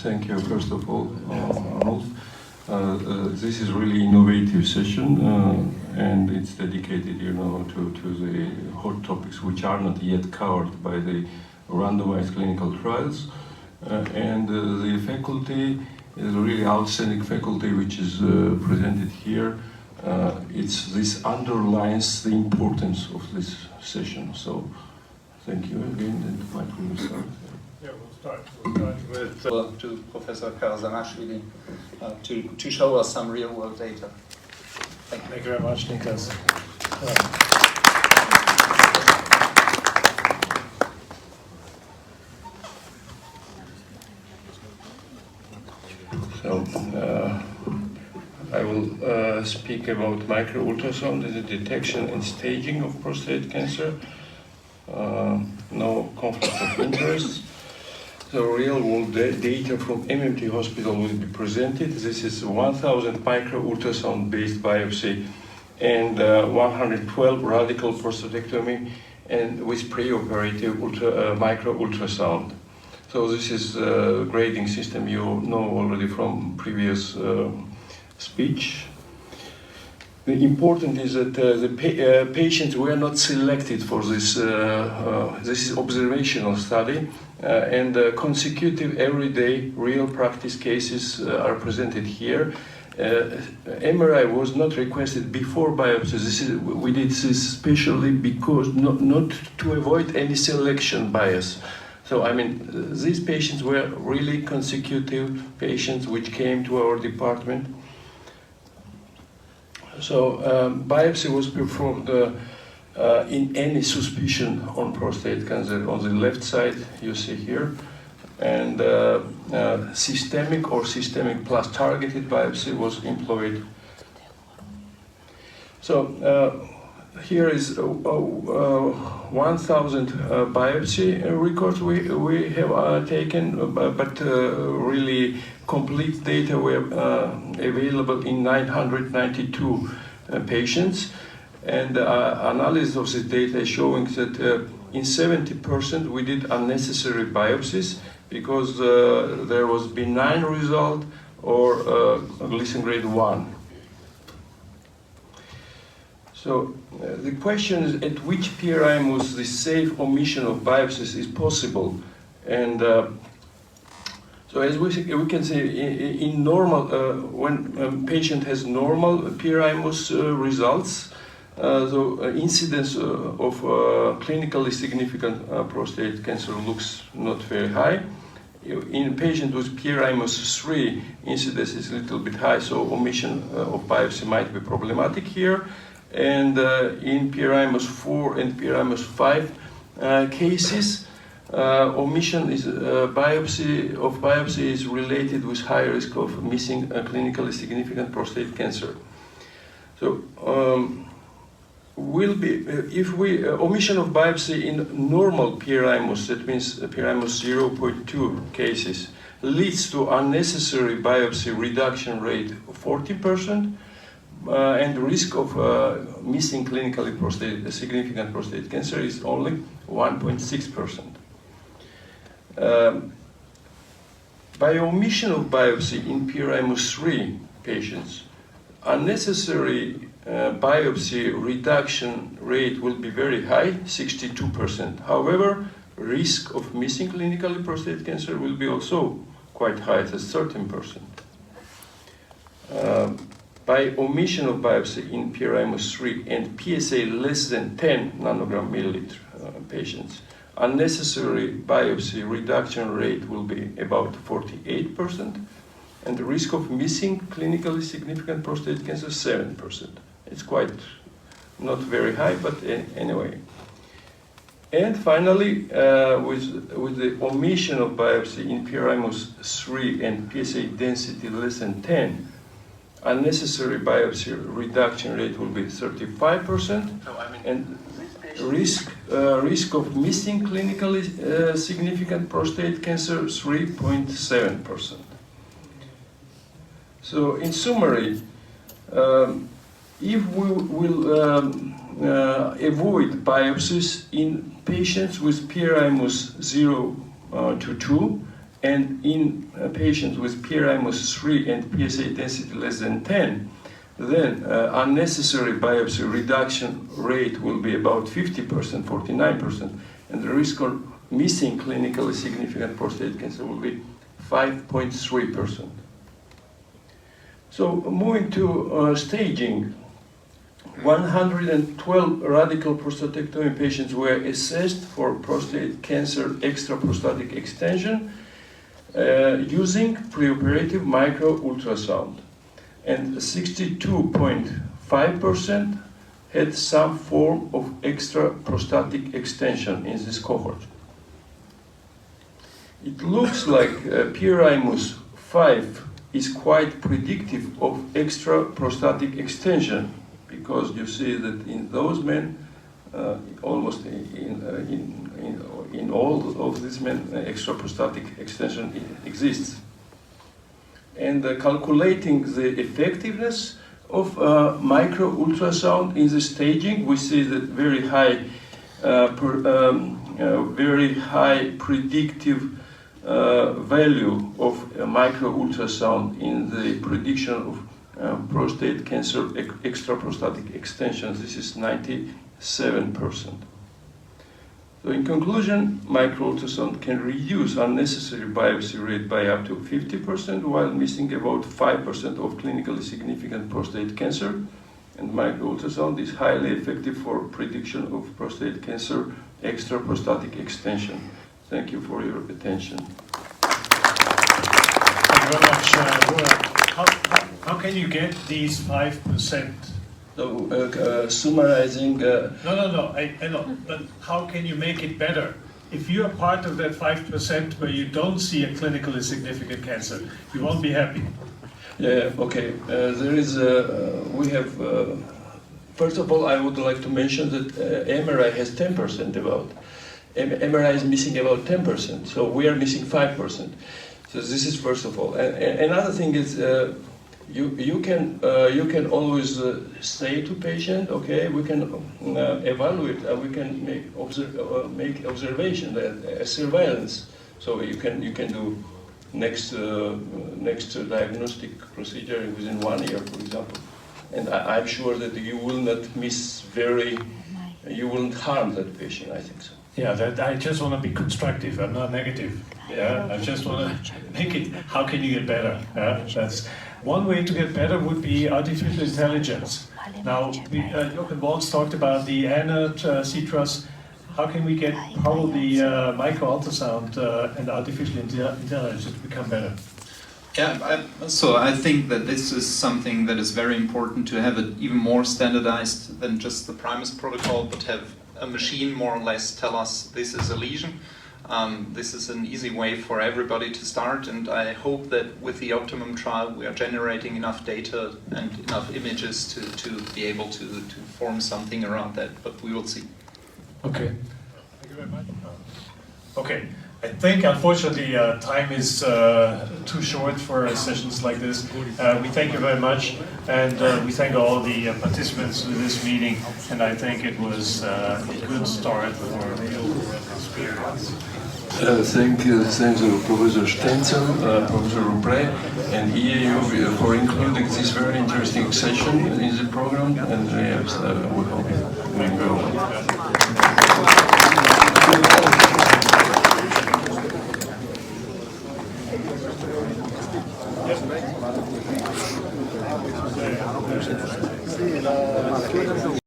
Thank you, first of all, Arnold. This is really innovative session, and it's dedicated, to the hot topics which are not yet covered by the randomized clinical trials. And the faculty is a really outstanding faculty which is presented here. This underlines the importance of this session. So, thank you again, and Mike will start. Yeah, we'll start with to Professor Karazanashvili to show us some real-world data. Thank you. Thank you very much, Nikas. So, I will speak about microultrasound as a detection and staging of prostate cancer. No conflict of interest. So real-world data from MMT hospital will be presented. This is 1,000 microultrasound-based biopsy and 112 radical prostatectomy and with preoperative microultrasound. So this is a grading system you know already from previous speech. The important is that the patients were not selected for this. This is observational study, and consecutive everyday real practice cases are presented here. MRI was not requested before biopsy. We did this specially because not to avoid any selection bias. So I mean, these patients were really consecutive patients which came to our department. So biopsy was performed in any suspicion on prostate cancer. On the left side, you see here, and systemic or systemic plus targeted biopsy was employed. So here is 1,000 biopsy records we have taken, but really complete data were available in 992 patients, and analysis of this data is showing that in 70% we did unnecessary biopsies because there was benign result or Gleason grade 1. So the question is, at which PRIMUS the safe omission of biopsies is possible? And so as we can say, in normal, when a patient has normal PRIMUS results, the incidence of clinically significant prostate cancer looks not very high. In a patient with PRIMUS 3, incidence is a little bit high, so omission of biopsy might be problematic here. And in PRIMUS 4 and PRIMUS 5 cases, omission is biopsy is related with high risk of missing clinically significant prostate cancer. So if we omission of biopsy in normal PRIMUS, that means PRIMUS 0.2 cases, leads to unnecessary biopsy reduction rate of 40%. And the risk of missing clinically significant prostate cancer is only 1.6%. By omission of biopsy in PRIMUS 3 patients, unnecessary biopsy reduction rate will be very high, 62%. However, risk of missing clinically prostate cancer will be also quite high, that's 13%. By omission of biopsy in PRIMUS 3 and PSA less than 10 nanogram milliliter patients, unnecessary biopsy reduction rate will be about 48%, and the risk of missing clinically significant prostate cancer 7%. It's quite not very high, but anyway. And finally, with the omission of biopsy in PRIMUS 3 and PSA density less than 10, unnecessary biopsy reduction rate will be 35%, and risk of missing clinically significant prostate cancer 3.7%. So in summary, if we will avoid biopsies in patients with PRIMUS 0 to 2 And in patients with PRI-3 and PSA density less than 10, then unnecessary biopsy reduction rate will be about 50%, 49%, and the risk of missing clinically significant prostate cancer will be 5.3%. So moving to staging, 112 radical prostatectomy patients were assessed for prostate cancer extraprostatic extension using preoperative micro-ultrasound, and 62.5% had some form of extraprostatic extension in this cohort. It looks like PRI-5 is quite predictive of extraprostatic extension, because you see that in those men, almost in all of these men, extraprostatic extension exists. And calculating the effectiveness of micro-ultrasound in the staging, we see that very high predictive value of micro-ultrasound in the prediction of prostate cancer extraprostatic extension. This is 97%. So in conclusion, micro-ultrasound can reduce unnecessary biopsy rate by up to 50% while missing about 5% of clinically significant prostate cancer. And micro-ultrasound is highly effective for prediction of prostate cancer extraprostatic extension. Thank you for your attention. Thank you very much, Guram. How can you get these 5%? So, summarizing... No, I know, but how can you make it better? If you are part of that 5% where you don't see a clinically significant cancer, you won't be happy. Yeah, okay. There is, we have, first of all, I would like to mention that MRI has 10% about. MRI is missing about 10%, so we are missing 5%. So this is first of all. Another thing is, you can always say to patient, okay, we can evaluate, we can make observation, surveillance. So you can do next diagnostic procedure within 1 year, for example. And I'm sure that you will not you won't harm that patient. I think so. Yeah, I just want to be constructive. I'm not negative. Yeah, I just want to make it. How can you get better? Yeah, that's one way to get better would be artificial intelligence. Now, Jochen Waltz talked about the ANAT, CTRAS. How can we get probably micro-ultrasound and artificial intelligence to become better? Yeah, so I think that this is something that is very important to have it even more standardized than just the Primus protocol, but have a machine more or less tell us this is a lesion. This is an easy way for everybody to start, and I hope that with the Optimum trial we are generating enough data and enough images to be able to form something around that, but we will see. Okay. Thank you very much. Okay. I think, unfortunately, time is too short for sessions like this. We thank you very much, and we thank all the participants in this meeting, and I think it was a good start for the overall experience. Thank you, Professor Stenzel, Professor Rupré, and EAU for including this very interesting session in the program, and we hope it will go well.